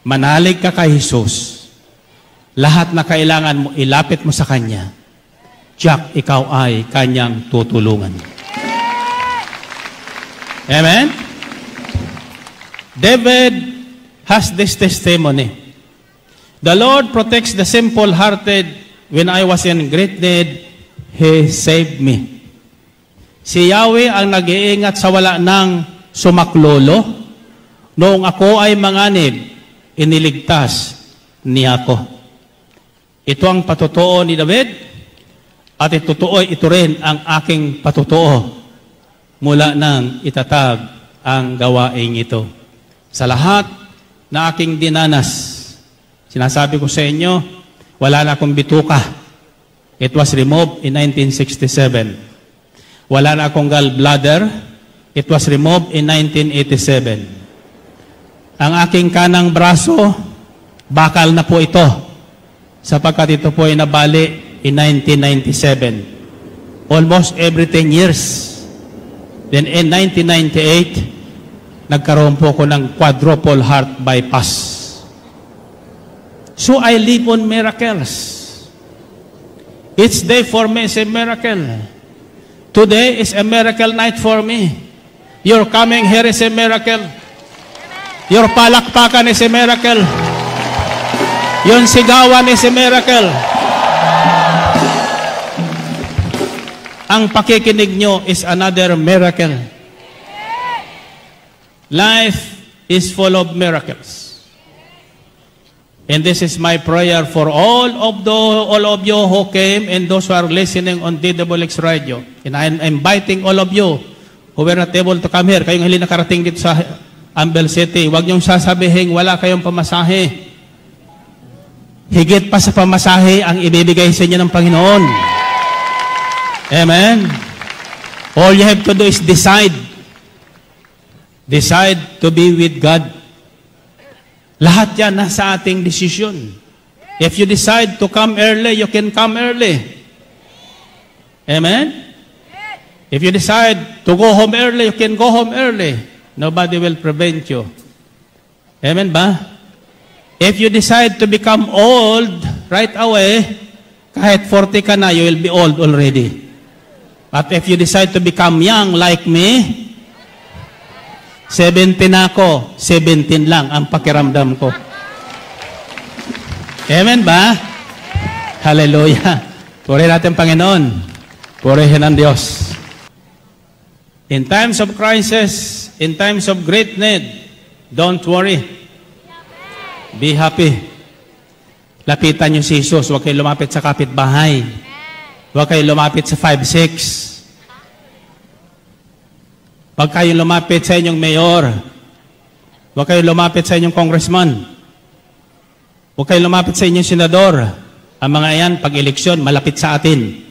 Manalig ka kay Jesus. Lahat na kailangan mo, ilapit mo sa Kanya. Tiyak, ikaw ay Kanyang tutulungan. Amen? David has this testimony. The Lord protects the simple-hearted. When I was in great need, He saved me. Si Yahweh ang nag-iingat sa wala ng sumaklolo. Noong ako ay manganib, iniligtas niya ako. Ito ang patotoo ni David, at ito rin ang aking patotoo mula nang itatag ang gawaing ito. Sa lahat na aking dinanas, sinasabi ko sa inyo, wala na akong bituka. It was removed in 1967. Wala na akong gallbladder. It was removed in 1987. Ang aking kanang braso, bakal na po ito, sapagkat ito po ay nabali in 1997. Almost every 10 years. Then in 1998, nagkaroon po ko ng quadruple heart bypass. So I live on miracles. Each day for me is a miracle. Today is a miracle night for me. Your coming here is a miracle. Your palakpakan is a miracle. Yung sigawan is a miracle. Ang pakikinig nyo is another miracle. Life is full of miracles. And this is my prayer for all of you who came and those who are listening on DWX Radio. And I'm inviting all of you who were not able to come here. Kayong hindi nakarating dito sa Ambel City, huwag niyong sasabihin wala kayong pamasahe. Higit pa sa pamasahe ang ibibigay sa inyo ng Panginoon. Amen? All you have to do is decide. Decide to be with God. Lahat yan nasa ating desisyon. If you decide to come early, you can come early. Amen? If you decide to go home early, you can go home early. Nobody will prevent you. Amen ba? If you decide to become old right away, kahit 40 ka na, you will be old already. But if you decide to become young like me, 17 na ako, 17 lang ang pakiramdam ko. Amen ba? Hallelujah. Purihin natin Panginoon. Purihin ang Diyos. In times of crisis, in times of great need, don't worry. Be happy. Lapitan niyo si Jesus. Huwag kayo lumapit sa kapitbahay. Huwag kayo lumapit sa 5-6. Huwag kayong lumapit sa inyong mayor. Huwag kayong lumapit sa inyong congressman. Huwag kayong lumapit sa inyong senador. Ang mga yan, pag eleksyon, malapit sa atin.